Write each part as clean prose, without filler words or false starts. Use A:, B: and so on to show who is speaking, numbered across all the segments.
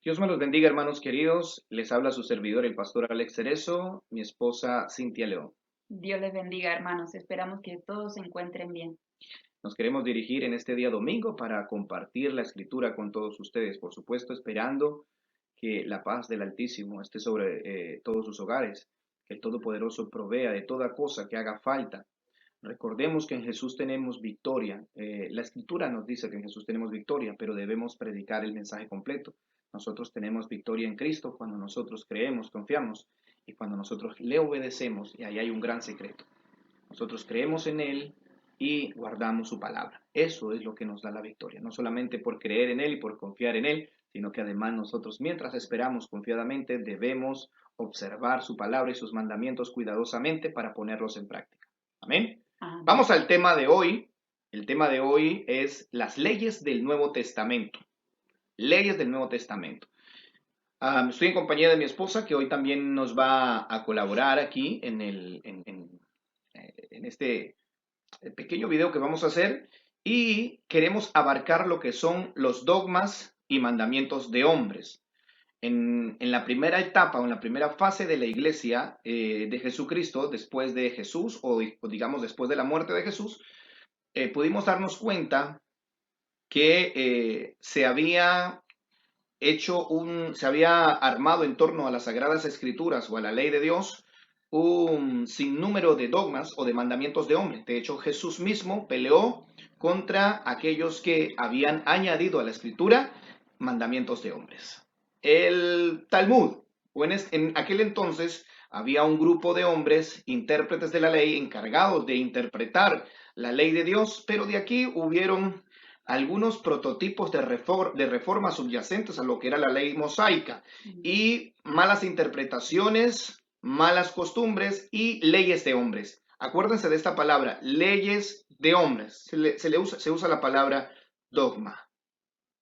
A: Dios me los bendiga, hermanos queridos. Les habla su servidor, el pastor Alex Cerezo, mi esposa Cintia León.
B: Dios les bendiga, hermanos. Esperamos que todos se encuentren bien.
A: Nos queremos dirigir en este día domingo para compartir la escritura con todos ustedes, por supuesto, esperando que la paz del Altísimo esté sobre todos sus hogares, que el Todopoderoso provea de toda cosa que haga falta. Recordemos que en Jesús tenemos victoria. La escritura nos dice que en Jesús tenemos victoria, pero debemos predicar el mensaje completo. Nosotros tenemos victoria en Cristo cuando nosotros creemos, confiamos y cuando nosotros le obedecemos, y ahí hay un gran secreto. Nosotros creemos en Él y guardamos su palabra. Eso es lo que nos da la victoria, no solamente por creer en Él y por confiar en Él, sino que además nosotros, mientras esperamos confiadamente, debemos observar su palabra y sus mandamientos cuidadosamente para ponerlos en práctica. Amén.
B: Amén.
A: Vamos al tema de hoy. El tema de hoy es las leyes del Nuevo Testamento. Leyes del Nuevo Testamento. Estoy en compañía de mi esposa, que hoy también nos va a colaborar aquí en este pequeño video que vamos a hacer, y queremos abarcar lo que son los dogmas y mandamientos de hombres. En la primera etapa o en la primera fase de la iglesia de Jesucristo, después de Jesús o digamos después de la muerte de Jesús, pudimos darnos cuenta que se había armado en torno a las Sagradas Escrituras o a la ley de Dios un sinnúmero de dogmas o de mandamientos de hombres. De hecho, Jesús mismo peleó contra aquellos que habían añadido a la Escritura mandamientos de hombres. El Talmud, o en aquel entonces había un grupo de hombres, intérpretes de la ley, encargados de interpretar la ley de Dios, pero de aquí hubieron algunos prototipos de reformas subyacentes a lo que era la ley mosaica y malas interpretaciones, malas costumbres y leyes de hombres. Acuérdense de esta palabra, leyes de hombres. Se usa la palabra dogma.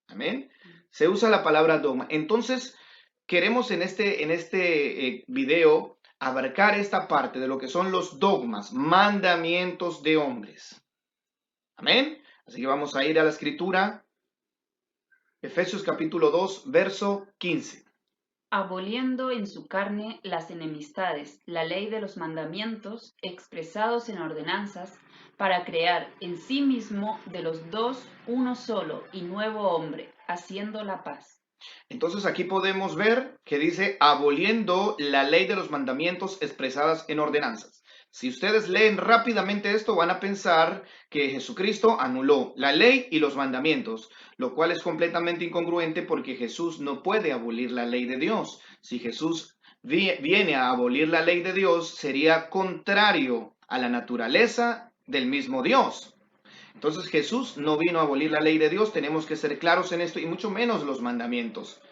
A: Amén. Se usa la palabra dogma. Entonces, queremos en este video abarcar esta parte de lo que son los dogmas, mandamientos de hombres. Amén. Así que vamos a ir a la escritura. Efesios capítulo 2, verso 15.
B: Aboliendo en su carne las enemistades, la ley de los mandamientos expresados en ordenanzas, para crear en sí mismo de los dos uno solo y nuevo hombre, haciendo la paz.
A: Entonces aquí podemos ver que dice aboliendo la ley de los mandamientos expresadas en ordenanzas. Si ustedes leen rápidamente esto, van a pensar que Jesucristo anuló la ley y los mandamientos, lo cual es completamente incongruente porque Jesús no puede abolir la ley de Dios. Si Jesús viene a abolir la ley de Dios, sería contrario a la naturaleza del mismo Dios. Entonces Jesús no vino a abolir la ley de Dios, tenemos que ser claros en esto, y mucho menos los mandamientos.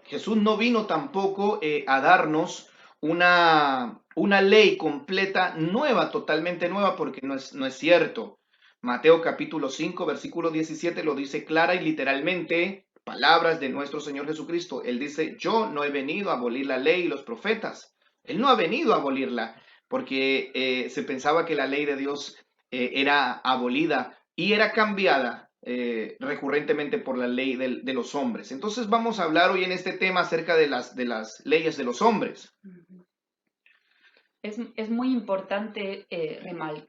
A: Jesús no vino tampoco a darnos una ley completa, nueva, totalmente nueva, porque no es cierto. Mateo capítulo 5, versículo 17 lo dice clara y literalmente, palabras de nuestro Señor Jesucristo. Él dice, yo no he venido a abolir la ley y los profetas. Él no ha venido a abolirla, porque se pensaba que la ley de Dios era abolida y era cambiada recurrentemente por la ley de los hombres. Entonces vamos a hablar hoy en este tema acerca de las leyes de los hombres.
B: Es muy importante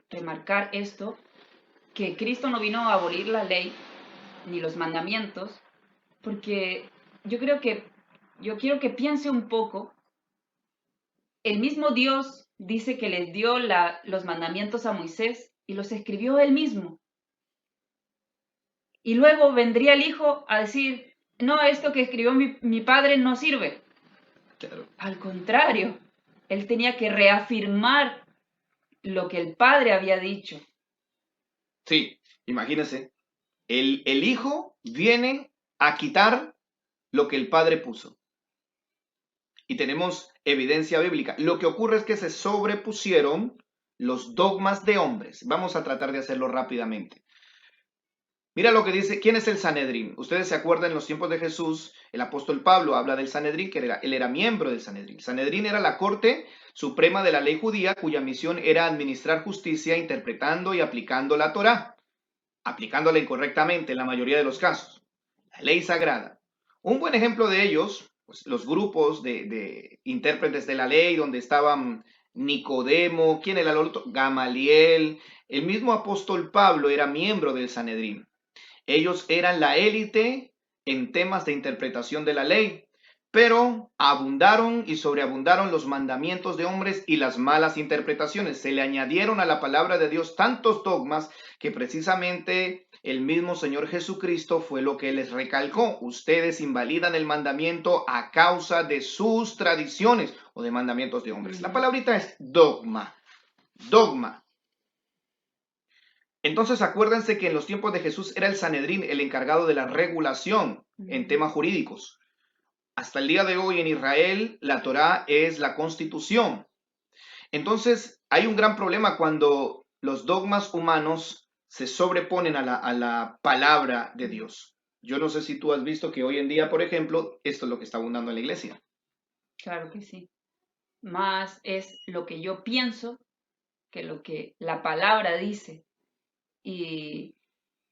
B: remarcar esto, que Cristo no vino a abolir la ley ni los mandamientos, porque yo quiero que piense un poco. El mismo Dios dice que les dio los mandamientos a Moisés y los escribió él mismo. Y luego vendría el hijo a decir, no, esto que escribió mi padre no sirve.
A: Claro.
B: Al contrario, él tenía que reafirmar lo que el padre había dicho.
A: Sí, imagínense, el hijo viene a quitar lo que el padre puso. Y tenemos evidencia bíblica. Lo que ocurre es que se sobrepusieron los dogmas de hombres. Vamos a tratar de hacerlo rápidamente. Mira lo que dice, ¿quién es el Sanedrín? Ustedes se acuerdan, en los tiempos de Jesús, el apóstol Pablo habla del Sanedrín, que él era miembro del Sanedrín. Sanedrín era la corte suprema de la ley judía, cuya misión era administrar justicia interpretando y aplicando la Torá, aplicándola incorrectamente en la mayoría de los casos. La ley sagrada. Un buen ejemplo de ellos, pues, los grupos de intérpretes de la ley, donde estaban Nicodemo, ¿quién era el otro? Gamaliel, el mismo apóstol Pablo era miembro del Sanedrín. Ellos eran la élite en temas de interpretación de la ley, pero abundaron y sobreabundaron los mandamientos de hombres y las malas interpretaciones. Se le añadieron a la palabra de Dios tantos dogmas que precisamente el mismo Señor Jesucristo fue lo que les recalcó. Ustedes invalidan el mandamiento a causa de sus tradiciones o de mandamientos de hombres. La palabrita es dogma. Dogma. Entonces acuérdense que en los tiempos de Jesús era el Sanedrín el encargado de la regulación en temas jurídicos. Hasta el día de hoy en Israel la Torá es la constitución. Entonces hay un gran problema cuando los dogmas humanos se sobreponen a la palabra de Dios. Yo no sé si tú has visto que hoy en día, por ejemplo, esto es lo que está abundando en la iglesia.
B: Claro que sí. Más es lo que yo pienso que lo que la palabra dice. Y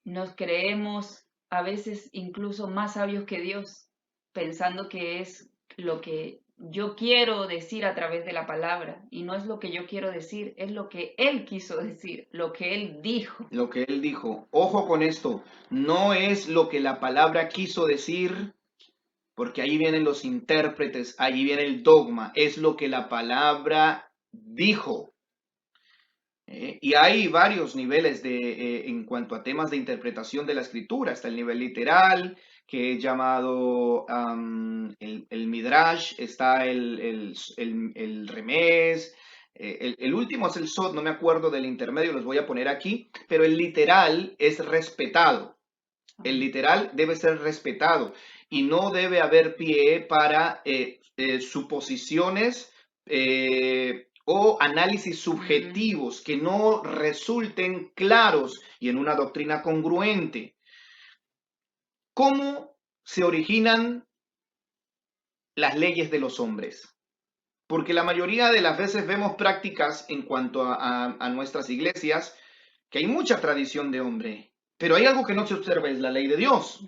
B: nos creemos a veces incluso más sabios que Dios, pensando que es lo que yo quiero decir a través de la palabra. Y no es lo que yo quiero decir, es lo que Él quiso decir, lo que Él dijo.
A: Lo que él dijo, ojo con esto, no es lo que la palabra quiso decir, porque ahí vienen los intérpretes, allí viene el dogma, es lo que la palabra dijo. Y hay varios niveles en cuanto a temas de interpretación de la escritura. Está el nivel literal, que es llamado el Midrash, está el Remez, el último es el Sod, no me acuerdo del intermedio, los voy a poner aquí, pero el literal es respetado. El literal debe ser respetado y no debe haber pie para suposiciones o análisis subjetivos que no resulten claros y en una doctrina congruente. ¿Cómo se originan las leyes de los hombres? Porque la mayoría de las veces vemos prácticas en cuanto a nuestras iglesias que hay mucha tradición de hombre, pero hay algo que no se observa, es la ley de Dios.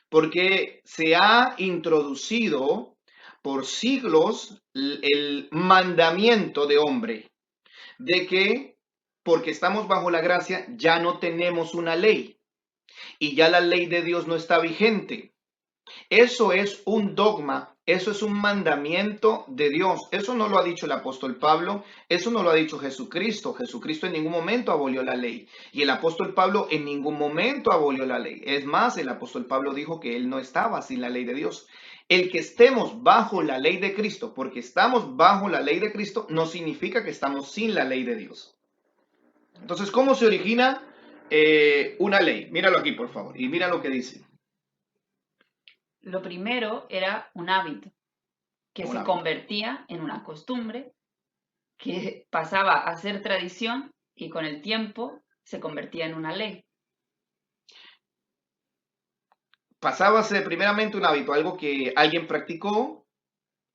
A: Porque se ha introducido por siglos el mandamiento de hombre, de que porque estamos bajo la gracia ya no tenemos una ley y ya la ley de Dios no está vigente. Eso es un dogma, eso es un mandamiento de Dios. Eso no lo ha dicho el apóstol Pablo, eso no lo ha dicho Jesucristo. Jesucristo en ningún momento abolió la ley y el apóstol Pablo en ningún momento abolió la ley. Es más, el apóstol Pablo dijo que él no estaba sin la ley de Dios. El que estemos bajo la ley de Cristo, porque estamos bajo la ley de Cristo, no significa que estamos sin la ley de Dios. Entonces, ¿cómo se origina una ley? Míralo aquí, por favor, y mira lo que dice.
B: Lo primero era un hábito que
A: Un
B: se
A: hábito.
B: convertía en una costumbre, que pasaba a ser tradición y con el tiempo se convertía en una ley.
A: Pasaba a ser primeramente un hábito, algo que alguien practicó,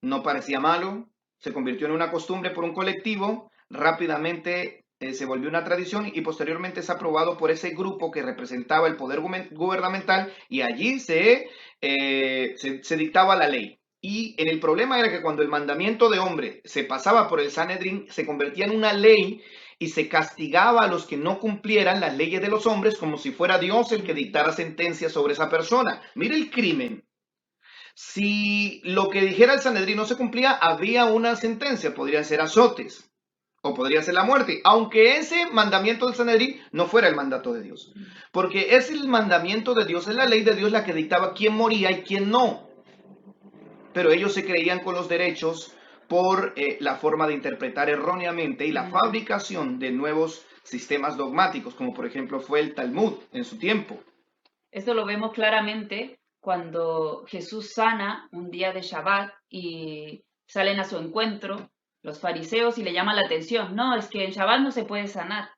A: no parecía malo, se convirtió en una costumbre por un colectivo, rápidamente se volvió una tradición y posteriormente es aprobado por ese grupo que representaba el poder gubernamental y allí se dictaba la ley. Y el problema era que cuando el mandamiento de hombre se pasaba por el Sanedrín, se convertía en una ley y se castigaba a los que no cumplieran las leyes de los hombres como si fuera Dios el que dictara sentencia sobre esa persona. Mire el crimen. Si lo que dijera el Sanedrín no se cumplía, había una sentencia, podrían ser azotes o podría ser la muerte, aunque ese mandamiento del Sanedrín no fuera el mandato de Dios. Porque es el mandamiento de Dios, es la ley de Dios la que dictaba quién moría y quién no. Pero ellos se creían con los derechos por la forma de interpretar erróneamente y la fabricación de nuevos sistemas dogmáticos, como por ejemplo fue el Talmud en su tiempo.
B: Esto lo vemos claramente cuando Jesús sana un día de Shabbat y salen a su encuentro los fariseos y le llaman la atención. No, es que en Shabbat no se puede sanar.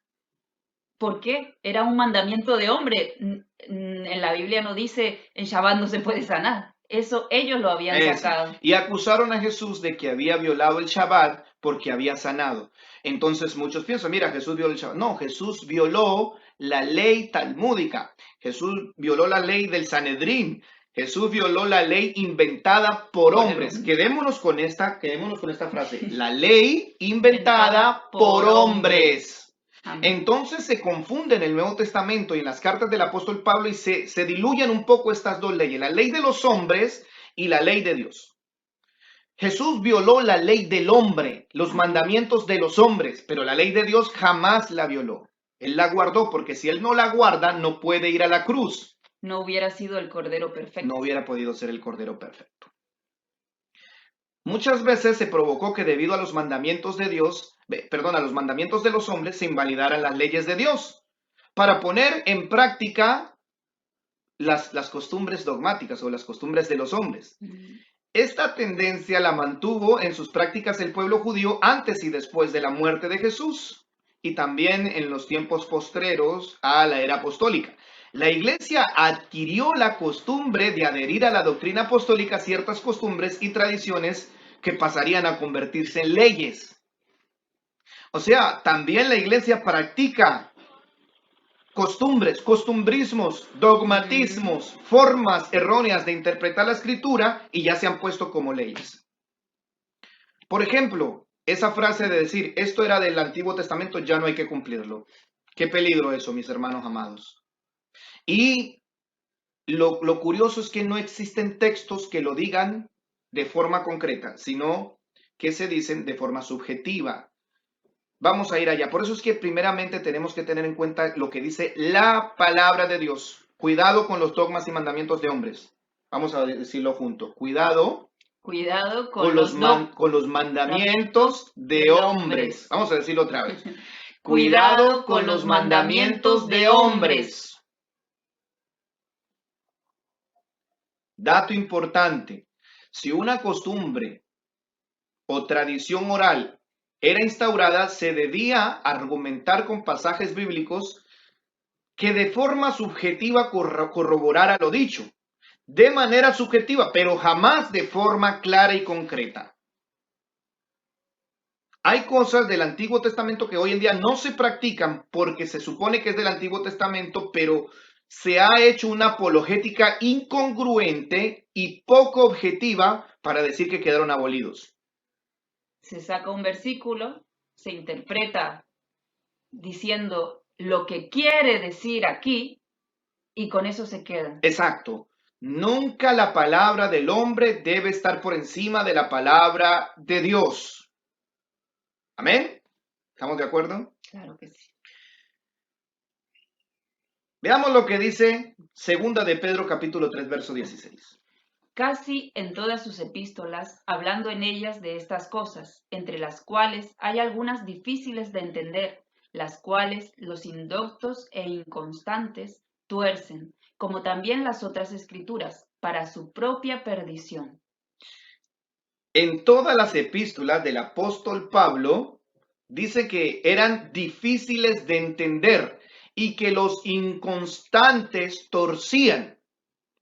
B: ¿Por qué? Era un mandamiento de hombre. En la Biblia no dice en Shabbat no se puede sanar. Eso ellos lo habían sacado.
A: Y acusaron a Jesús de que había violado el Shabbat porque había sanado. Entonces muchos piensan, mira, Jesús violó el Shabbat. No, Jesús violó la ley talmúdica. Jesús violó la ley del Sanedrín. Jesús violó la ley inventada por
B: Por el
A: hombres.
B: hombre.
A: Quedémonos con esta frase. La ley inventada por hombres.
B: Amén.
A: Entonces se confunden en el Nuevo Testamento y en las cartas del apóstol Pablo y se diluyen un poco estas dos leyes, la ley de los hombres y la ley de Dios. Jesús violó la ley del hombre, los mandamientos de los hombres, pero la ley de Dios jamás la violó. Él la guardó porque si él no la guarda, no puede ir a la cruz.
B: No hubiera sido el Cordero perfecto.
A: No hubiera podido ser el Cordero perfecto. Muchas veces se provocó que debido a los mandamientos de Dios, a los mandamientos de los hombres, se invalidaran las leyes de Dios para poner en práctica las costumbres dogmáticas o las costumbres de los hombres. Esta tendencia la mantuvo en sus prácticas el pueblo judío antes y después de la muerte de Jesús y también en los tiempos postreros a la era apostólica. La iglesia adquirió la costumbre de adherir a la doctrina apostólica ciertas costumbres y tradiciones que pasarían a convertirse en leyes. O sea, también la iglesia practica costumbres, costumbrismos, dogmatismos, formas erróneas de interpretar la escritura y ya se han puesto como leyes. Por ejemplo, esa frase de decir, esto era del Antiguo Testamento, ya no hay que cumplirlo. Qué peligro eso, mis hermanos amados. Y lo curioso es que no existen textos que lo digan de forma concreta, sino que se dicen de forma subjetiva. Vamos a ir allá. Por eso es que primeramente tenemos que tener en cuenta lo que dice la palabra de Dios. Cuidado con los dogmas y mandamientos de hombres. Vamos a decirlo junto. Cuidado
B: con los
A: mandamientos de hombres. Vamos a decirlo otra vez.
B: Cuidado con los mandamientos de hombres.
A: Dato importante. Si una costumbre o tradición oral era instaurada, se debía argumentar con pasajes bíblicos que de forma subjetiva corroborara lo dicho, de manera subjetiva, pero jamás de forma clara y concreta. Hay cosas del Antiguo Testamento que hoy en día no se practican porque se supone que es del Antiguo Testamento, pero se ha hecho una apologética incongruente y poco objetiva para decir que quedaron abolidos.
B: Se saca un versículo, se interpreta diciendo lo que quiere decir aquí y con eso se queda.
A: Exacto. Nunca la palabra del hombre debe estar por encima de la palabra de Dios. ¿Amén? ¿Estamos de acuerdo?
B: Claro que sí.
A: Veamos lo que dice Segunda de Pedro capítulo 3 verso 16.
B: Casi en todas sus epístolas, hablando en ellas de estas cosas, entre las cuales hay algunas difíciles de entender, las cuales los indoctos e inconstantes tuercen, como también las otras escrituras, para su propia perdición.
A: En todas las epístolas del apóstol Pablo, dice que eran difíciles de entender y que los inconstantes torcían.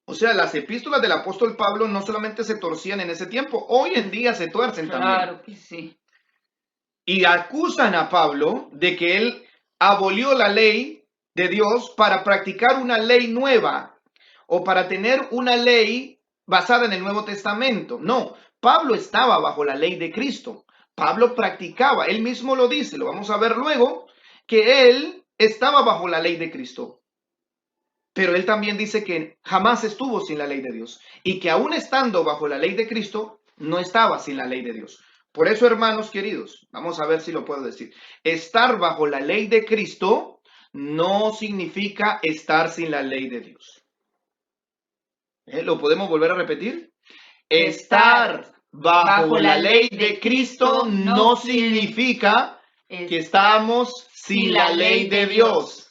A: O sea, las epístolas del apóstol Pablo no solamente se torcían en ese tiempo, hoy en día se tuercen también.
B: Claro que sí.
A: Y acusan a Pablo de que él abolió la ley de Dios para practicar una ley nueva o para tener una ley basada en el Nuevo Testamento. No, Pablo estaba bajo la ley de Cristo. Pablo practicaba, él mismo lo dice, lo vamos a ver luego, que él estaba bajo la ley de Cristo. Pero él también dice que jamás estuvo sin la ley de Dios y que aún estando bajo la ley de Cristo, no estaba sin la ley de Dios. Por eso, hermanos queridos, vamos a ver si lo puedo decir. Estar bajo la ley de Cristo no significa estar sin la ley de Dios. ¿Lo podemos volver a repetir? Estar bajo la ley de Cristo no significa que estamos sin la ley de Dios.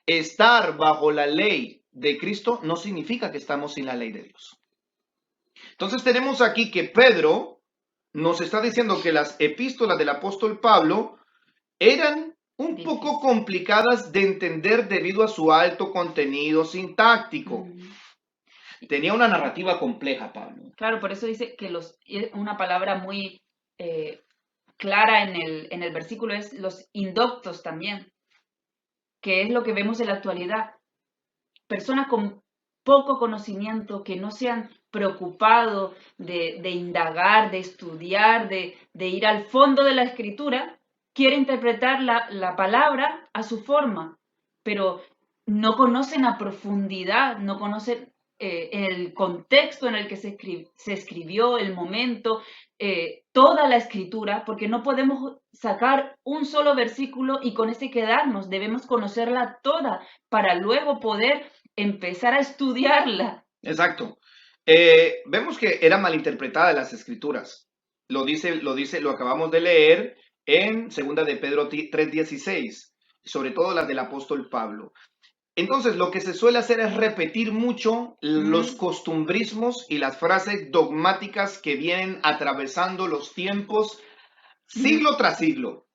A: Estar bajo la ley de Cristo no significa que estamos sin la ley de Dios. Entonces tenemos aquí que Pedro nos está diciendo que las epístolas del apóstol Pablo eran un poco complicadas de entender debido a su alto contenido sintáctico. Tenía una narrativa compleja, Pablo.
B: Claro, por eso dice que una palabra muy clara en el versículo es los indoctos también, que es lo que vemos en la actualidad. Personas con poco conocimiento, que no se han preocupado de indagar, de estudiar, de ir al fondo de la escritura, quiere interpretar la palabra a su forma, pero no conocen a profundidad, no conocen el contexto en el que se escribió, el momento, toda la escritura, porque no podemos sacar un solo versículo y con ese quedarnos, debemos conocerla toda para luego poder empezar a estudiarla.
A: Exacto. Vemos que era malinterpretada las escrituras. Lo acabamos de leer en segunda de Pedro 3:16, sobre todo las del apóstol Pablo. Entonces, lo que se suele hacer es repetir mucho los costumbrismos y las frases dogmáticas que vienen atravesando los tiempos siglo tras siglo.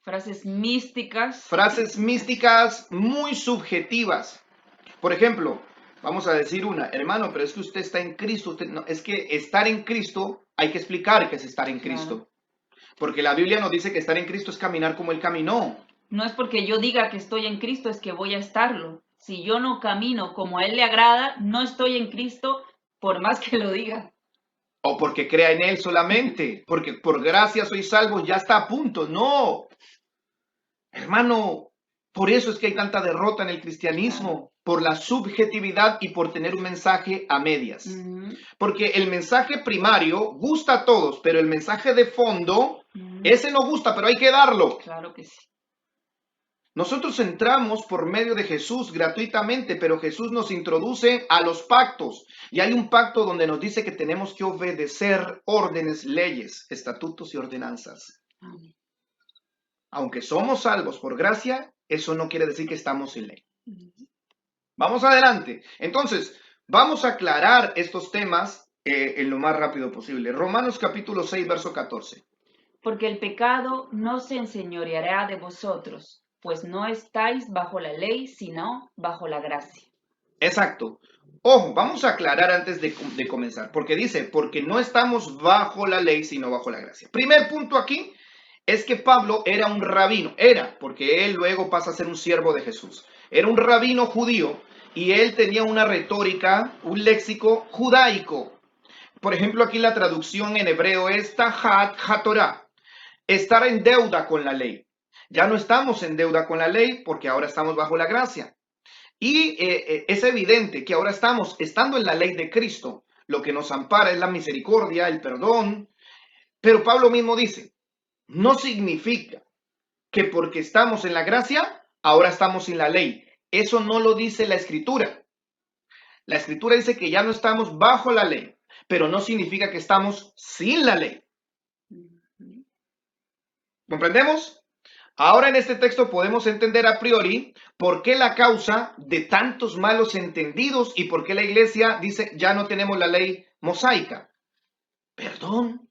B: Frases místicas.
A: Frases místicas muy subjetivas. Por ejemplo, vamos a decir una, hermano, pero es que usted está en Cristo. No, es que estar en Cristo, hay que explicar qué es estar en Cristo. Porque la Biblia nos dice que estar en Cristo es caminar como Él caminó.
B: No es porque yo diga que estoy en Cristo, es que voy a estarlo. Si yo no camino como a Él le agrada, no estoy en Cristo, por más que lo diga.
A: O porque crea en Él solamente, porque por gracia soy salvo, ya está a punto. No, hermano, por eso es que hay tanta derrota en el cristianismo, por la subjetividad y por tener un mensaje a medias. Porque el mensaje primario gusta a todos, pero el mensaje de fondo, ese no gusta, pero hay que darlo.
B: Claro que sí.
A: Nosotros entramos por medio de Jesús gratuitamente, pero Jesús nos introduce a los pactos. Y hay un pacto donde nos dice que tenemos que obedecer órdenes, leyes, estatutos y ordenanzas.
B: Amén.
A: Aunque somos salvos por gracia, eso no quiere decir que estamos sin ley. Vamos adelante. Entonces, vamos a aclarar estos temas en lo más rápido posible. Romanos capítulo 6, verso 14.
B: Porque el pecado no se enseñoreará de vosotros, pues no estáis bajo la ley, sino bajo la gracia.
A: Exacto. Ojo, vamos a aclarar antes de comenzar, porque dice, porque no estamos bajo la ley, sino bajo la gracia. Primer punto aquí es que Pablo era un rabino, porque él luego pasa a ser un siervo de Jesús. Era un rabino judío y él tenía una retórica, un léxico judaico. Por ejemplo, aquí la traducción en hebreo es Tahat HaTorah, estar en deuda con la ley. Ya no estamos en deuda con la ley porque ahora estamos bajo la gracia. Y es evidente que ahora estamos estando en la ley de Cristo. Lo que nos ampara es la misericordia, el perdón. Pero Pablo mismo dice, no significa que porque estamos en la gracia, ahora estamos sin la ley. Eso no lo dice la Escritura. La Escritura dice que ya no estamos bajo la ley, pero no significa que estamos sin la ley. ¿Comprendemos? Ahora en este texto podemos entender a priori por qué la causa de tantos malos entendidos y por qué la iglesia dice ya no tenemos la ley mosaica. Perdón.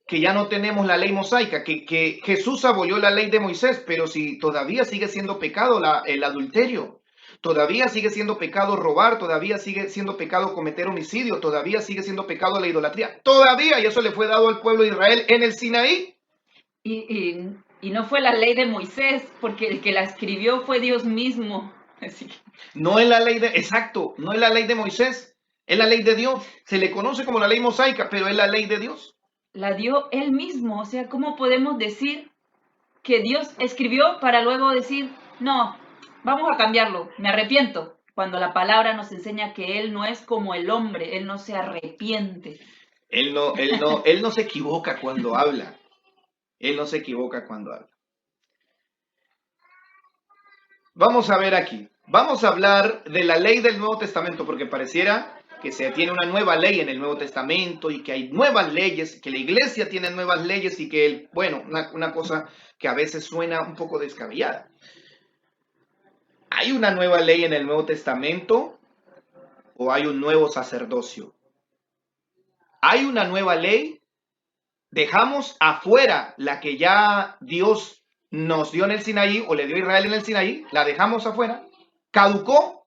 A: Que ya no tenemos la ley mosaica, que Jesús abolió la ley de Moisés, pero si todavía sigue siendo pecado el adulterio, todavía sigue siendo pecado robar, todavía sigue siendo pecado cometer homicidio, todavía sigue siendo pecado la idolatría, todavía, y eso le fue dado al pueblo de Israel en el Sinaí.
B: Y no fue la ley de Moisés, porque el que la escribió fue Dios mismo. Así que...
A: No es la ley de, exacto, no es la ley de Moisés, es la ley de Dios. Se le conoce como la ley mosaica, pero es la ley de Dios.
B: La dio él mismo. O sea, ¿cómo podemos decir que Dios escribió para luego decir, no, vamos a cambiarlo, me arrepiento? Cuando la palabra nos enseña que Él no es como el hombre, Él no se arrepiente.
A: Él no se equivoca cuando habla. Él no se equivoca cuando habla. Vamos a ver aquí. Vamos a hablar de la ley del Nuevo Testamento, porque pareciera que se tiene una nueva ley en el Nuevo Testamento y que hay nuevas leyes, que la iglesia tiene nuevas leyes y que, bueno, una cosa que a veces suena un poco descabellada. ¿Hay una nueva ley en el Nuevo Testamento o hay un nuevo sacerdocio? ¿Hay una nueva ley? ¿Dejamos afuera la que ya Dios nos dio en el Sinaí o le dio a Israel en el Sinaí? ¿La dejamos afuera? ¿Caducó?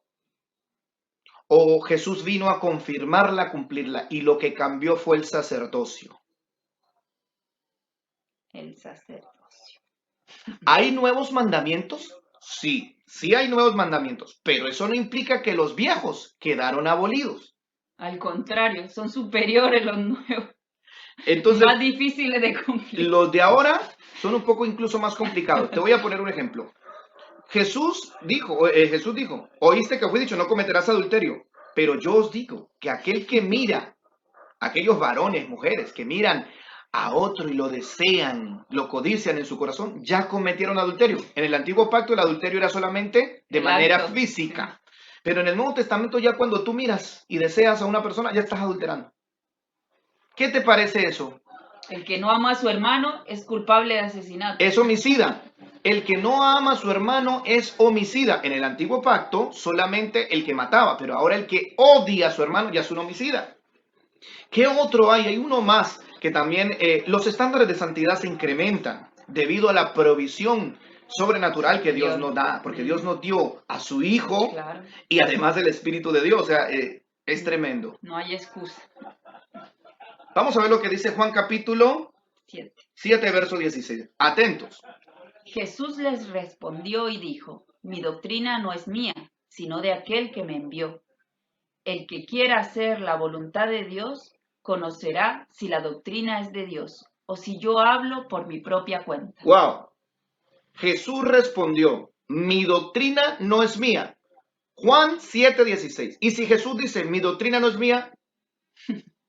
A: ¿O Jesús vino a confirmarla, cumplirla? Y lo que cambió fue el sacerdocio.
B: El sacerdocio.
A: ¿Hay nuevos mandamientos? Sí. Sí hay nuevos mandamientos, pero eso no implica que los viejos quedaron abolidos.
B: Al contrario, son superiores los nuevos,
A: Entonces,
B: más difíciles de cumplir.
A: los de ahora son un poco incluso más complicados. Te voy a poner un ejemplo. Jesús dijo, oíste que fue dicho, no cometerás adulterio, pero yo os digo que aquel que mira, aquellos varones, mujeres que miran a otro y lo desean, lo codician en su corazón, ya cometieron adulterio. En el antiguo pacto el adulterio era solamente de
B: El
A: manera
B: acto,
A: física, pero en el Nuevo Testamento ya cuando tú miras y deseas a una persona, ya estás adulterando. ¿Qué te parece eso?
B: el que no ama a su hermano es culpable de asesinato.
A: Es homicida. El que no ama a su hermano es homicida. En el antiguo pacto, solamente el que mataba, pero ahora el que odia a su hermano ya es un homicida. ¿Qué otro hay? Hay uno más que también los estándares de santidad se incrementan debido a la provisión sobrenatural que Dios nos da, porque Dios nos dio a su Hijo
B: Claro,
A: y además el Espíritu de Dios. O sea, es tremendo.
B: no hay excusa.
A: Vamos a ver lo que dice Juan capítulo
B: 7.
A: 7, verso 16. Atentos.
B: Jesús les respondió y dijo, mi doctrina no es mía, sino de aquel que me envió. El que quiera hacer la voluntad de Dios, conocerá si la doctrina es de Dios o si yo hablo por mi propia cuenta.
A: Wow. Jesús respondió, mi doctrina no es mía. Juan 7:16. Y si Jesús dice, mi doctrina no es mía,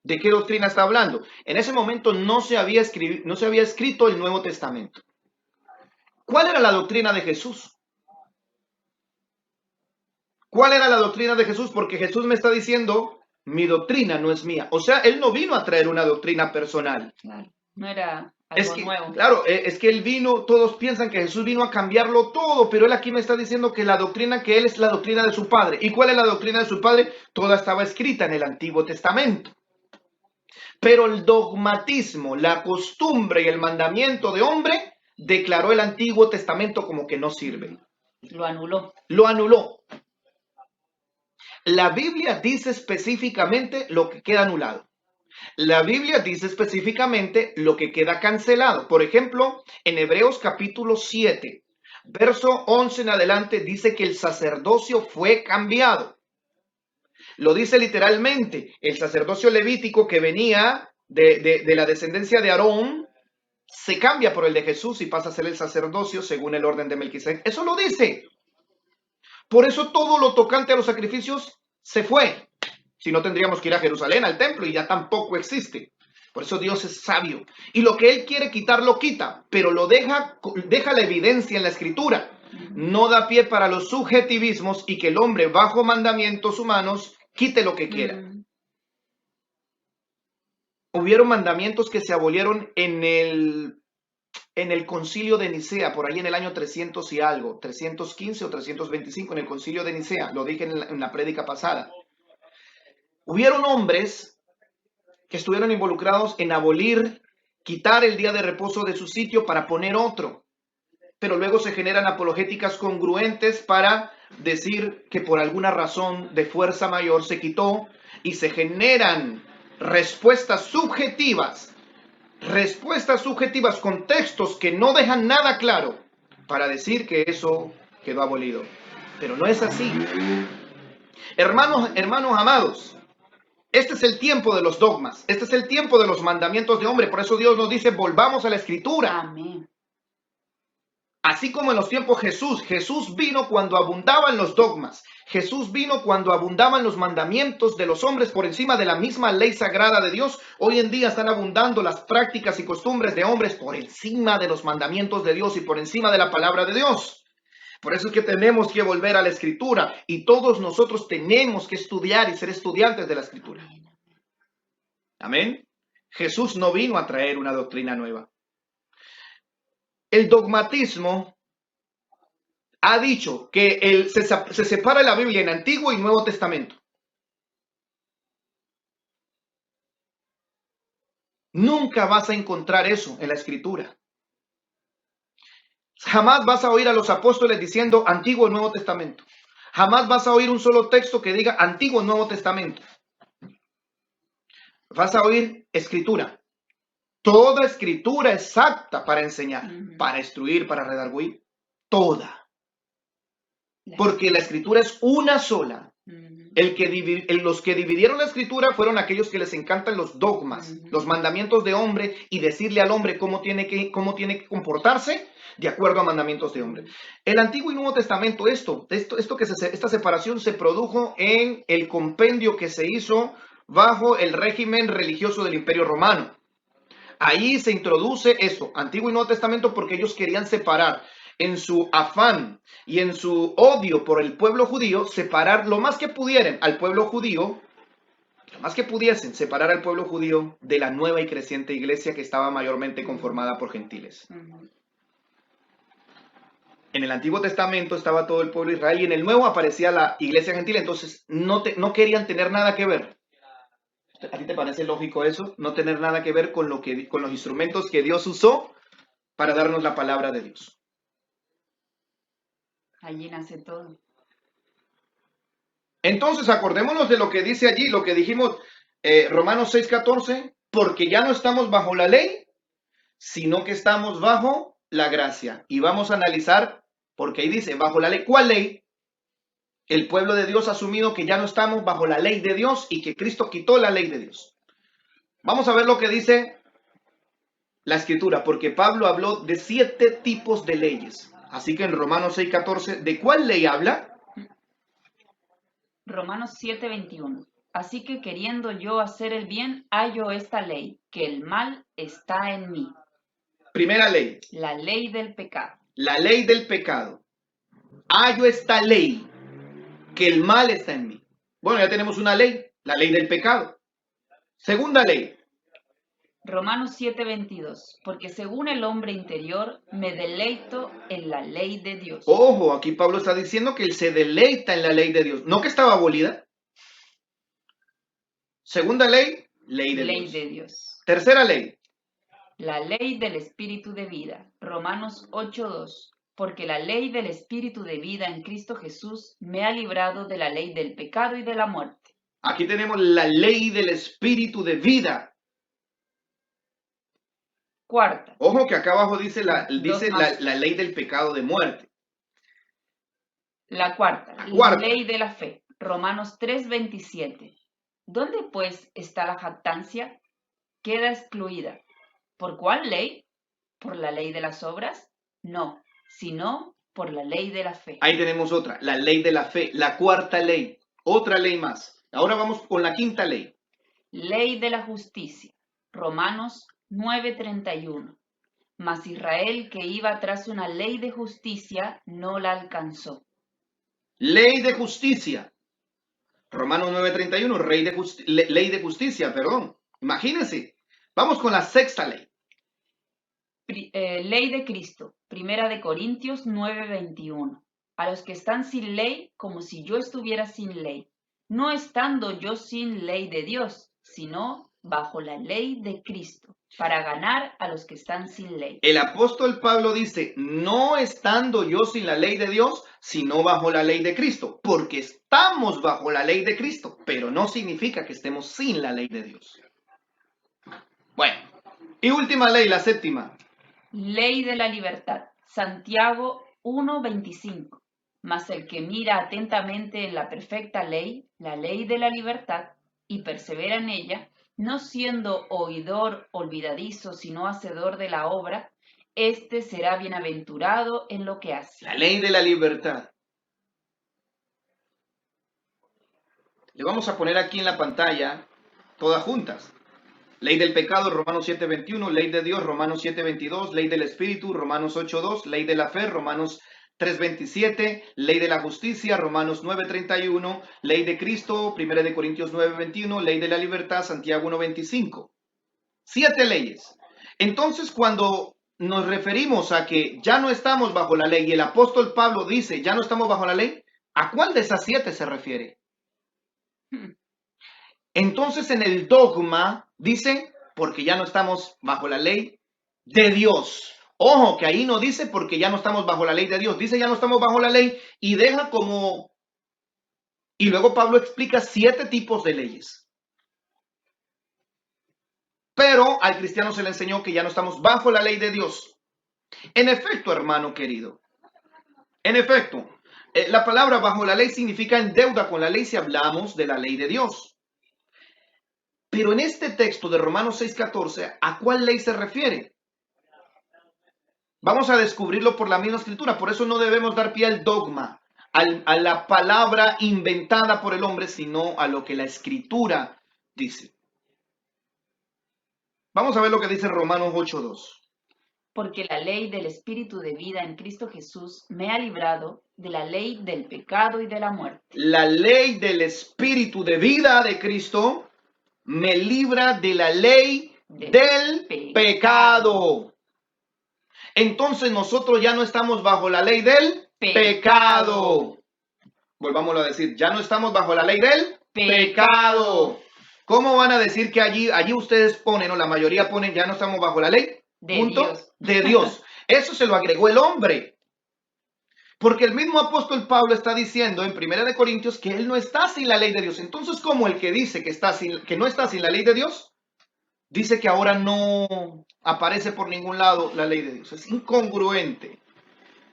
A: ¿de qué doctrina está hablando? En ese momento no se había escrito el Nuevo Testamento. ¿Cuál era la doctrina de Jesús? ¿Cuál era la doctrina de Jesús? Porque Jesús me está diciendo, mi doctrina no es mía. O sea, él no vino a traer una doctrina personal.
B: Claro, no era
A: Es
B: algo
A: que,
B: nuevo.
A: claro, es que él vino, todos piensan que Jesús vino a cambiarlo todo, pero él aquí me está diciendo que la doctrina que él es la doctrina de su padre. ¿Y cuál es la doctrina de su padre? Toda estaba escrita en el Antiguo Testamento. Pero el dogmatismo, la costumbre y el mandamiento de hombre declaró el Antiguo Testamento como que no sirve.
B: Lo anuló.
A: Lo anuló. La Biblia dice específicamente lo que queda anulado. La Biblia dice específicamente lo que queda cancelado. Por ejemplo, en Hebreos capítulo 7, verso 11 en adelante, dice que el sacerdocio fue cambiado. Lo dice literalmente, el sacerdocio levítico que venía de la descendencia de Aarón, se cambia por el de Jesús y pasa a ser el sacerdocio según el orden de Melquisedec. Eso lo dice. Por eso todo lo tocante a los sacrificios se fue. Si no, tendríamos que ir a Jerusalén, al templo, y ya tampoco existe. Por eso Dios es sabio. Y lo que Él quiere quitar, lo quita, pero lo deja la evidencia en la Escritura. No da pie para los subjetivismos y que el hombre bajo mandamientos humanos quite lo que quiera. Hubieron mandamientos que se abolieron en el concilio de Nicea, por ahí en el año 300 y algo, 315 o 325 en el concilio de Nicea, lo dije en la prédica pasada. Hubieron hombres que estuvieron involucrados en abolir, quitar el día de reposo de su sitio para poner otro, pero luego se generan apologéticas congruentes para decir que por alguna razón de fuerza mayor se quitó y se generan respuestas subjetivas con textos que no dejan nada claro para decir que eso quedó abolido. Pero no es así. Hermanos amados, este es el tiempo de los dogmas, este es el tiempo de los mandamientos de hombre, por eso Dios nos dice, volvamos a la Escritura.
B: Amén.
A: Así como en los tiempos Jesús vino cuando abundaban los dogmas, Jesús vino cuando abundaban los mandamientos de los hombres por encima de la misma ley sagrada de Dios. Hoy en día están abundando las prácticas y costumbres de hombres por encima de los mandamientos de Dios y por encima de la palabra de Dios. Por eso es que tenemos que volver a la Escritura y todos nosotros tenemos que estudiar y ser estudiantes de la Escritura. Amén. Jesús no vino a traer una doctrina nueva. El dogmatismo ha dicho que se separa la Biblia en Antiguo y Nuevo Testamento. Nunca vas a encontrar eso en la Escritura. Jamás vas a oír a los apóstoles diciendo Antiguo y Nuevo Testamento. Jamás vas a oír un solo texto que diga Antiguo y Nuevo Testamento. Vas a oír Escritura. Toda Escritura exacta para enseñar, para instruir, para redarguir. Toda. porque la escritura es una sola.
B: Ujú,
A: Los que dividieron la escritura fueron aquellos que les encantan los dogmas,
B: ujú,
A: los mandamientos de hombre y decirle al hombre cómo tiene que comportarse de acuerdo a mandamientos de hombre.
B: ujú.
A: El Antiguo y Nuevo Testamento, esta separación se produjo en el compendio que se hizo bajo el régimen religioso del Imperio Romano. Ahí se introduce esto, Antiguo y Nuevo Testamento, porque ellos querían separar en su afán y en su odio por el pueblo judío, separar lo más que pudieran al pueblo judío, lo más que pudiesen separar al pueblo judío de la nueva y creciente iglesia que estaba mayormente conformada por gentiles.
B: Ujú.
A: En el Antiguo Testamento estaba todo el pueblo de Israel y en el Nuevo aparecía la iglesia gentil, entonces no querían tener nada que ver. ¿A ti te parece lógico eso? No tener nada que ver con con los instrumentos que Dios usó para darnos la palabra de Dios.
B: Allí nace todo.
A: Entonces, acordémonos de lo que dice allí, lo que dijimos, Romanos 6:14, porque ya no estamos bajo la ley, sino que estamos bajo la gracia. Y vamos a analizar, porque ahí dice, bajo la ley. ¿Cuál ley? El pueblo de Dios ha asumido que ya no estamos bajo la ley de Dios y que Cristo quitó la ley de Dios. Vamos a ver lo que dice la escritura, porque Pablo habló de 7 tipos de leyes. Así que en Romanos 6:14, ¿de cuál ley habla?
B: Romanos 7:21. Así que queriendo yo hacer el bien, hallo esta ley, que el mal está en mí,
A: Primera ley,
B: la ley del pecado.
A: la ley del pecado. Hallo esta ley, que el mal está en mí. Bueno, ya tenemos una ley, la ley del pecado. Segunda ley.
B: Romanos 7:22. Porque según el hombre interior, me deleito en la ley de Dios.
A: Ojo, aquí Pablo está diciendo que él se deleita en la ley de Dios, no que estaba abolida. Segunda ley, ley de
B: Ley
A: Dios.
B: de Dios.
A: Tercera ley,
B: La ley del espíritu de vida. Romanos 8:2. Porque la ley del espíritu de vida en Cristo Jesús me ha librado de la ley del pecado y de la muerte.
A: aquí tenemos la ley del espíritu de vida.
B: Cuarta.
A: Ojo que acá abajo dice
B: Dos más.
A: la ley del pecado de muerte.
B: La cuarta.
A: La cuarta,
B: Ley de la fe. Romanos 3:27. ¿Dónde pues está la jactancia? Queda excluida. ¿Por cuál ley? ¿Por la ley de las obras? No, sino por la ley de la fe.
A: ahí tenemos otra, la ley de la fe, la cuarta ley, otra ley más. Ahora vamos con la quinta ley.
B: Ley de la justicia. Romanos 9:31. Mas Israel, que iba tras una ley de justicia, no la alcanzó.
A: Ley de justicia. Romanos 9:31, ley de justicia, perdón. Imagínense. Vamos con la sexta ley.
B: Ley de Cristo. Primera de Corintios 9:21. A los que están sin ley, como si yo estuviera sin ley, no estando yo sin ley de Dios, sino bajo la ley de Cristo, para ganar a los que están sin ley.
A: El apóstol Pablo dice, no estando yo sin la ley de Dios, sino bajo la ley de Cristo, porque estamos bajo la ley de Cristo, pero no significa que estemos sin la ley de Dios. Bueno, y última ley, la séptima.
B: Ley de la libertad. Santiago 1:25. Mas el que mira atentamente en la perfecta ley, la ley de la libertad, y persevera en ella, no siendo oidor olvidadizo, sino hacedor de la obra, éste será bienaventurado en lo que hace.
A: La ley de la libertad. Le vamos a poner aquí en la pantalla todas juntas. Ley del pecado, Romanos 7:21, ley de Dios, Romanos 7:22, ley del Espíritu, Romanos 8:2, ley de la fe, Romanos 3:27, ley de la justicia, Romanos 9:31, ley de Cristo, 1 de Corintios 9:21, ley de la libertad, Santiago 1:25. 7 leyes. Entonces, cuando nos referimos a que ya no estamos bajo la ley y el apóstol Pablo dice, ya no estamos bajo la ley, ¿a cuál de esas 7 se refiere? Entonces en el dogma dice, porque ya no estamos bajo la ley de Dios. Ojo, que ahí no dice porque ya no estamos bajo la ley de Dios. Dice ya no estamos bajo la ley y deja como... Y luego Pablo explica 7 tipos de leyes. Pero al cristiano se le enseñó que ya no estamos bajo la ley de Dios. En efecto, hermano querido. En efecto, La palabra bajo la ley significa en deuda con la ley si hablamos de la ley de Dios. Pero en este texto de Romanos 6:14, ¿a cuál ley se refiere? Vamos a descubrirlo por la misma escritura. Por eso no debemos dar pie al dogma, a la palabra inventada por el hombre, sino a lo que la escritura dice. Vamos a ver lo que dice Romanos 8:2.
B: Porque la ley del Espíritu de vida en Cristo Jesús me ha librado de la ley del pecado y de la muerte.
A: La ley del Espíritu de vida de Cristo me libra de la ley del pecado. Entonces nosotros ya no estamos bajo la ley del pecado. Volvámoslo a decir, ya no estamos bajo la ley del pecado. ¿Cómo van a decir que allí ustedes ponen, o la mayoría ponen, ya no estamos bajo la ley?
B: De Dios.
A: De Dios. Eso se lo agregó el hombre. Porque el mismo apóstol Pablo está diciendo en 1 Corintios que él no está sin la ley de Dios. Entonces, ¿cómo el que dice que no está sin la ley de Dios, dice que ahora no aparece por ningún lado la ley de Dios? Es incongruente.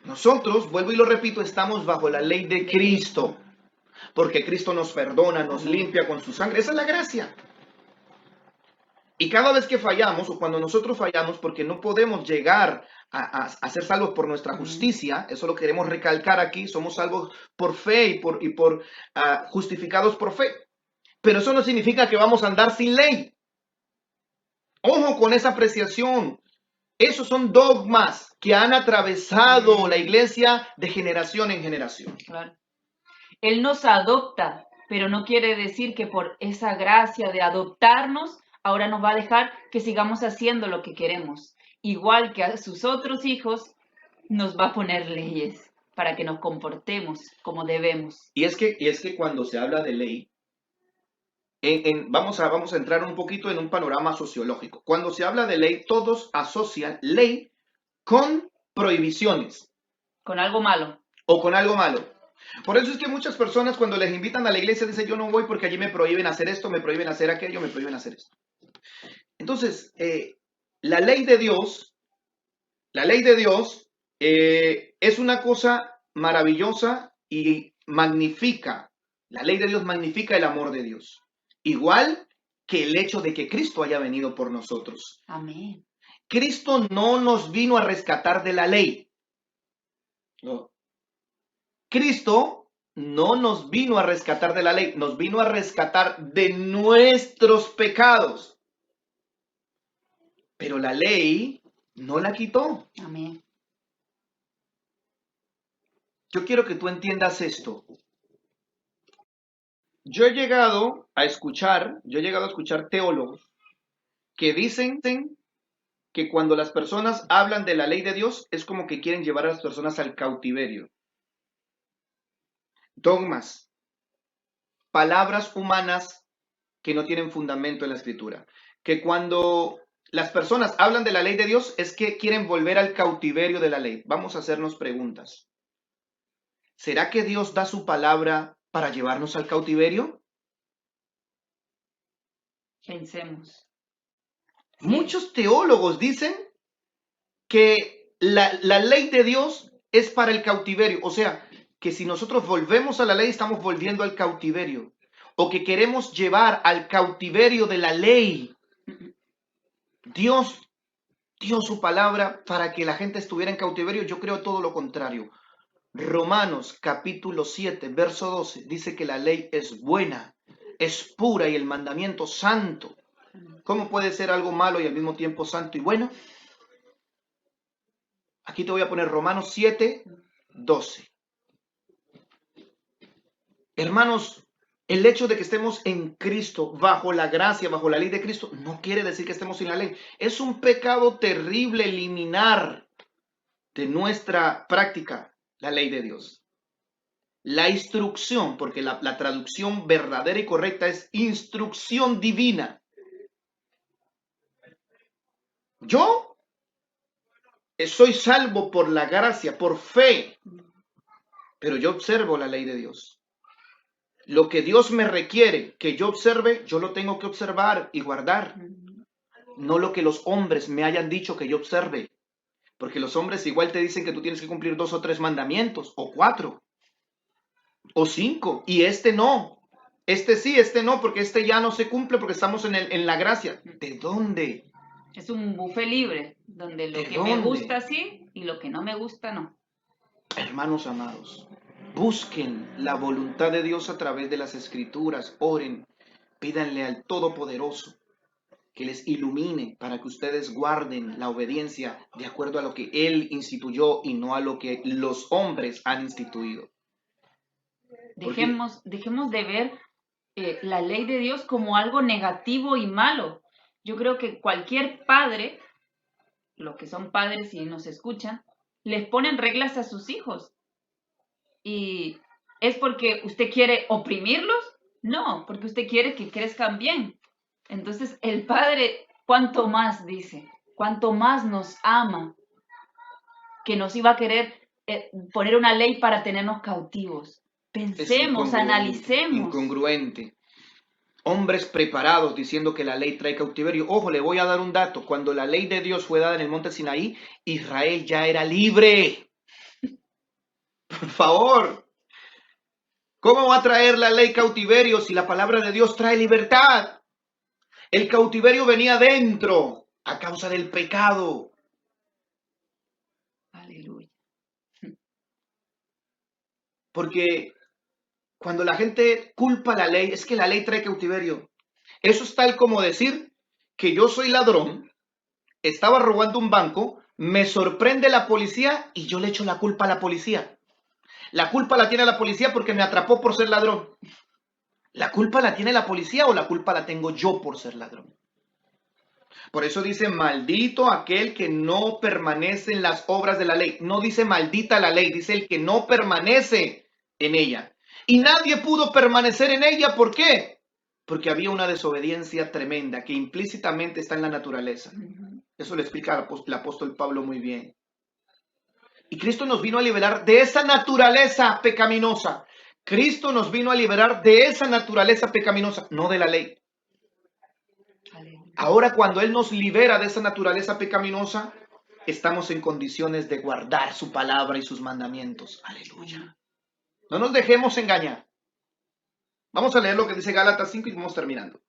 A: Nosotros, vuelvo y lo repito, estamos bajo la ley de Cristo. Porque Cristo nos perdona, nos limpia con su sangre. Esa es la gracia. Y cada vez que fallamos, o cuando nosotros fallamos, porque no podemos llegar a ser salvos por nuestra justicia, eso lo queremos recalcar aquí, somos salvos por fe y por justificados por fe. Pero eso no significa que vamos a andar sin ley. Ojo con esa apreciación. Esos son dogmas que han atravesado la iglesia de generación en generación.
B: Claro. Él nos adopta, pero no quiere decir que por esa gracia de adoptarnos, ahora nos va a dejar que sigamos haciendo lo que queremos. Igual que a sus otros hijos, nos va a poner leyes para que nos comportemos como debemos.
A: Y es que cuando se habla de ley, vamos a entrar un poquito en un panorama sociológico. Cuando se habla de ley, todos asocian ley con prohibiciones.
B: Con algo malo.
A: O con algo malo. Por eso es que muchas personas cuando les invitan a la iglesia dicen, yo no voy porque allí me prohíben hacer esto, me prohíben hacer aquello, me prohíben hacer esto. Entonces, la ley de Dios es una cosa maravillosa y magnifica. La ley de Dios magnifica el amor de Dios. Igual que el hecho de que Cristo haya venido por nosotros.
B: Amén.
A: Cristo no nos vino a rescatar de la ley. No. Cristo no nos vino a rescatar de la ley, nos vino a rescatar de nuestros pecados. Pero la ley no la quitó.
B: Amén.
A: Yo quiero que tú entiendas esto. Yo he llegado a escuchar teólogos que dicen que cuando las personas hablan de la ley de Dios es como que quieren llevar a las personas al cautiverio. Dogmas, palabras humanas que no tienen fundamento en la escritura. Que cuando las personas hablan de la ley de Dios es que quieren volver al cautiverio de la ley. Vamos a hacernos preguntas. ¿Será que Dios da su palabra para llevarnos al cautiverio?
B: Pensemos. Sí.
A: Muchos teólogos dicen que la ley de Dios es para el cautiverio. O sea, que si nosotros volvemos a la ley, estamos volviendo al cautiverio. O que queremos llevar al cautiverio de la ley. Dios dio su palabra para que la gente estuviera en cautiverio. Yo creo todo lo contrario. Romanos capítulo 7, verso 12, dice que la ley es buena, es pura y el mandamiento santo. ¿Cómo puede ser algo malo y al mismo tiempo santo y bueno? Aquí te voy a poner Romanos 7, 12. Hermanos, el hecho de que estemos en Cristo, bajo la gracia, bajo la ley de Cristo, no quiere decir que estemos sin la ley. Es un pecado terrible eliminar de nuestra práctica la ley de Dios. La instrucción, porque la traducción verdadera y correcta es instrucción divina. Yo soy salvo por la gracia, por fe, pero yo observo la ley de Dios. Lo que Dios me requiere que yo observe, yo lo tengo que observar y guardar. No lo que los hombres me hayan dicho que yo observe. Porque los hombres igual te dicen que tú tienes que cumplir 2 o 3 mandamientos, o 4. o 5, y este no. Este sí, este no, porque este ya no se cumple porque estamos en la gracia. ¿De dónde?
B: Es un buffet libre, donde lo
A: ¿De
B: que me gusta
A: dónde?
B: sí y lo que no me gusta no.
A: Hermanos amados, busquen la voluntad de Dios a través de las escrituras, oren, pídanle al Todopoderoso que les ilumine para que ustedes guarden la obediencia de acuerdo a lo que Él instituyó y no a lo que los hombres han instituido. Porque
B: Dejemos de ver la ley de Dios como algo negativo y malo. Yo creo que cualquier padre, los que son padres y nos escuchan, les ponen reglas a sus hijos. ¿Y es porque usted quiere oprimirlos? No, porque usted quiere que crezcan bien. Entonces, el padre, cuánto más dice, cuánto más nos ama, que nos iba a querer poner una ley para tenernos cautivos.
A: es
B: Pensemos,
A: incongruente,
B: analicemos.
A: incongruente. Hombres preparados diciendo que la ley trae cautiverio. Ojo, le voy a dar un dato. Cuando la ley de Dios fue dada en el monte Sinaí, Israel ya era libre. Por favor, ¿cómo va a traer la ley cautiverio si la palabra de Dios trae libertad? El cautiverio venía dentro a causa del pecado.
B: Aleluya.
A: Porque cuando la gente culpa la ley, es que la ley trae cautiverio. Eso es tal como decir que yo soy ladrón, estaba robando un banco, me sorprende la policía y yo le echo la culpa a la policía. La culpa la tiene la policía porque me atrapó por ser ladrón. ¿La culpa la tiene la policía o la culpa la tengo yo por ser ladrón? Por eso dice, maldito aquel que no permanece en las obras de la ley. No dice maldita la ley, dice el que no permanece en ella. Y nadie pudo permanecer en ella, ¿por qué? Porque había una desobediencia tremenda que implícitamente está en la naturaleza. Eso le explica el apóstol Pablo muy bien. Y Cristo nos vino a liberar de esa naturaleza pecaminosa. Cristo nos vino a liberar de esa naturaleza pecaminosa, no de la ley. Ahora, cuando Él nos libera de esa naturaleza pecaminosa, estamos en condiciones de guardar su palabra y sus mandamientos. Aleluya. No nos dejemos engañar. Vamos a leer lo que dice Gálatas 5 y vamos terminando.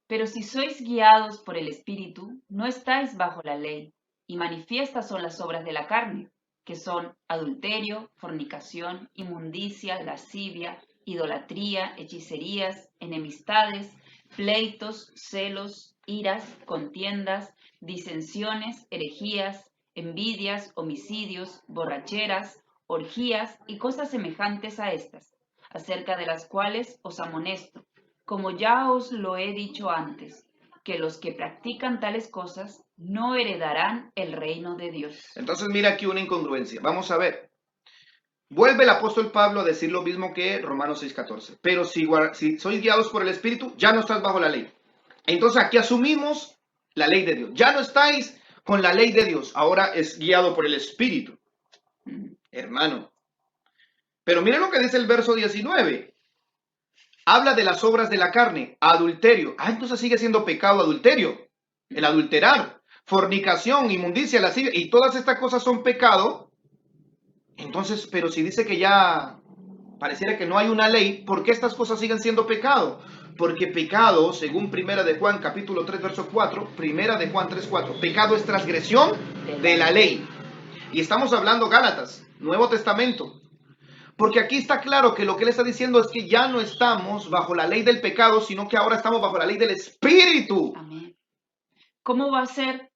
B: Pero si sois guiados por el Espíritu, no estáis bajo la ley, y manifiestas son las obras de la carne, que son adulterio, fornicación, inmundicia, lascivia, idolatría, hechicerías, enemistades, pleitos, celos, iras, contiendas, disensiones, herejías, envidias, homicidios, borracheras, orgías y cosas semejantes a estas, acerca de las cuales os amonesto, como ya os lo he dicho antes, que los que practican tales cosas no heredarán el reino de Dios.
A: Entonces mira aquí una incongruencia. Vamos a ver. Vuelve el apóstol Pablo a decir lo mismo que Romanos 6:14. Pero si sois guiados por el Espíritu, ya no estás bajo la ley. Entonces aquí asumimos la ley de Dios. Ya no estáis con la ley de Dios. Ahora es guiado por el Espíritu. Hermano. Pero miren lo que dice el verso 19. Habla de las obras de la carne, adulterio. Entonces sigue siendo pecado adulterio. El adulterar, fornicación, inmundicia, lascivia, y todas estas cosas son pecado. Entonces, pero si dice que ya pareciera que no hay una ley, ¿por qué estas cosas siguen siendo pecado? Porque pecado, según Primera de Juan capítulo 3 verso 4, Primera de Juan 3:4, pecado es transgresión de la ley. Y estamos hablando Gálatas, Nuevo Testamento. Porque aquí está claro que lo que él está diciendo es que ya no estamos bajo la ley del pecado, sino que ahora estamos bajo la ley del Espíritu.
B: Amén. ¿Cómo va a ser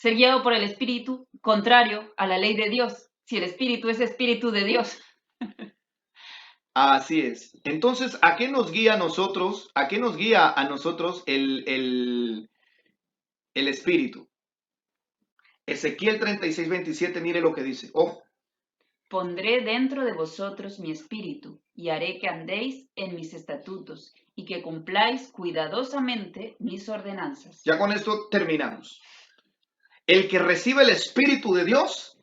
B: guiado por el Espíritu contrario a la ley de Dios, si el Espíritu es Espíritu de Dios?
A: Así es. Entonces, ¿a qué nos guía a nosotros? ¿A qué nos guía a nosotros el Espíritu? Ezequiel 36:27, mire lo que dice. Ojo.
B: Pondré dentro de vosotros mi espíritu, y haré que andéis en mis estatutos, y que cumpláis cuidadosamente mis ordenanzas.
A: Ya con esto terminamos. El que recibe el Espíritu de Dios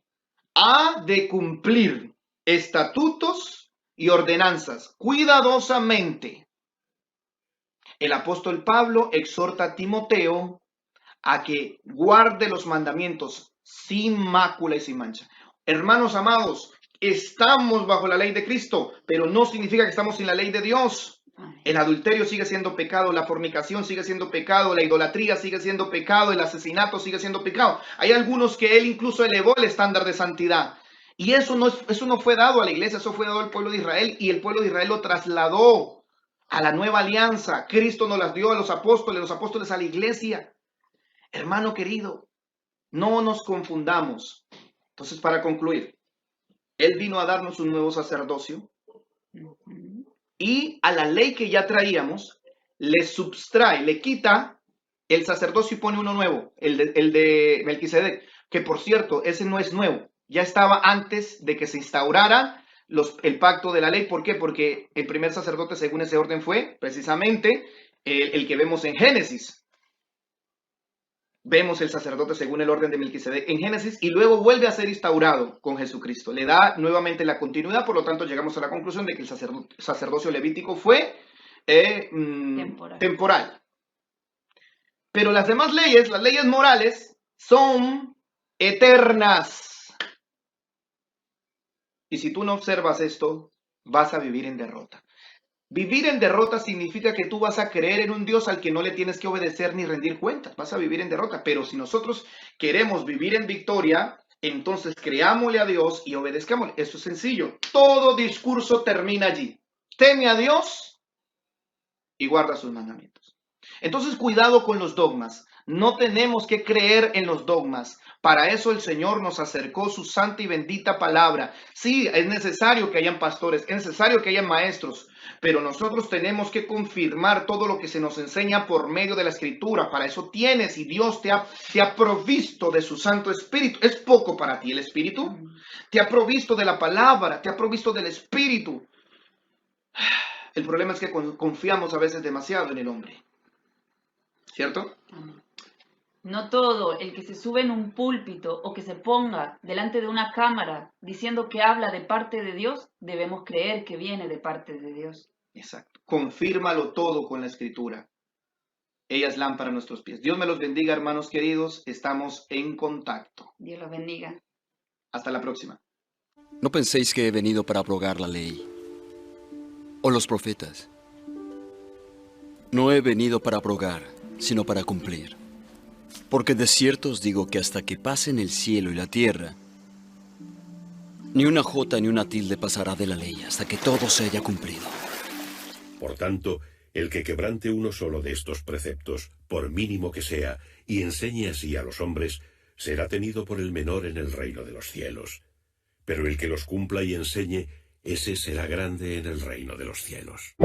A: ha de cumplir estatutos y ordenanzas cuidadosamente. El apóstol Pablo exhorta a Timoteo a que guarde los mandamientos sin mácula y sin mancha. Hermanos amados, Estamos bajo la ley de Cristo, pero no significa que estamos sin la ley de Dios.
B: Amén.
A: El adulterio sigue siendo pecado, la fornicación sigue siendo pecado, la idolatría sigue siendo pecado, el asesinato sigue siendo pecado. Hay algunos que él incluso elevó el estándar de santidad. Y eso no fue dado a la iglesia, eso fue dado al pueblo de Israel, y el pueblo de Israel lo trasladó a la nueva alianza. Cristo nos las dio a los apóstoles a la iglesia. Hermano querido, no nos confundamos. Entonces, para concluir, él vino a darnos un nuevo sacerdocio,
B: Ujú.
A: y a la ley que ya traíamos le subtrae, le quita el sacerdocio y pone uno nuevo, el de Melquisedec, que por cierto, ese no es nuevo, ya estaba antes de que se instaurara el pacto de la ley. ¿Por qué? Porque el primer sacerdote según ese orden fue precisamente el que vemos en Génesis. Vemos el sacerdote según el orden de Melquisedec en Génesis, y luego vuelve a ser instaurado con Jesucristo. Le da nuevamente la continuidad, por lo tanto llegamos a la conclusión de que el sacerdocio levítico fue temporal. Pero las demás leyes, las leyes morales, son eternas. Y si tú no observas esto, vas a vivir en derrota. Vivir en derrota significa que tú vas a creer en un Dios al que no le tienes que obedecer ni rendir cuentas. Vas a vivir en derrota. Pero si nosotros queremos vivir en victoria, entonces creámosle a Dios y obedezcámosle. Eso es sencillo. Todo discurso termina allí. Teme a Dios y guarda sus mandamientos. Entonces, cuidado con los dogmas. No tenemos que creer en los dogmas. Para eso el Señor nos acercó su santa y bendita palabra. Sí, es necesario que hayan pastores, es necesario que hayan maestros, pero nosotros tenemos que confirmar todo lo que se nos enseña por medio de la Escritura. Para eso tienes, y Dios te ha provisto de su Santo Espíritu. ¿Es poco para ti el Espíritu? Te ha provisto de la palabra, te ha provisto del Espíritu. El problema es que confiamos a veces demasiado en el hombre. ¿Cierto?
B: No todo el que se sube en un púlpito o que se ponga delante de una cámara diciendo que habla de parte de Dios, debemos creer que viene de parte de Dios.
A: Exacto. Confírmalo todo con la Escritura. Ella es lámpara a nuestros pies. Dios me los bendiga, hermanos queridos. Estamos en contacto.
B: Dios los bendiga.
A: Hasta la próxima.
C: No penséis que he venido para abrogar la ley o los profetas. No he venido para abrogar, sino para cumplir. Porque de cierto os digo que hasta que pasen el cielo y la tierra, ni una jota ni una tilde pasará de la ley hasta que todo se haya cumplido.
D: Por tanto, el que quebrante uno solo de estos preceptos, por mínimo que sea, y enseñe así a los hombres, será tenido por el menor en el reino de los cielos. Pero el que los cumpla y enseñe, ese será grande en el reino de los cielos.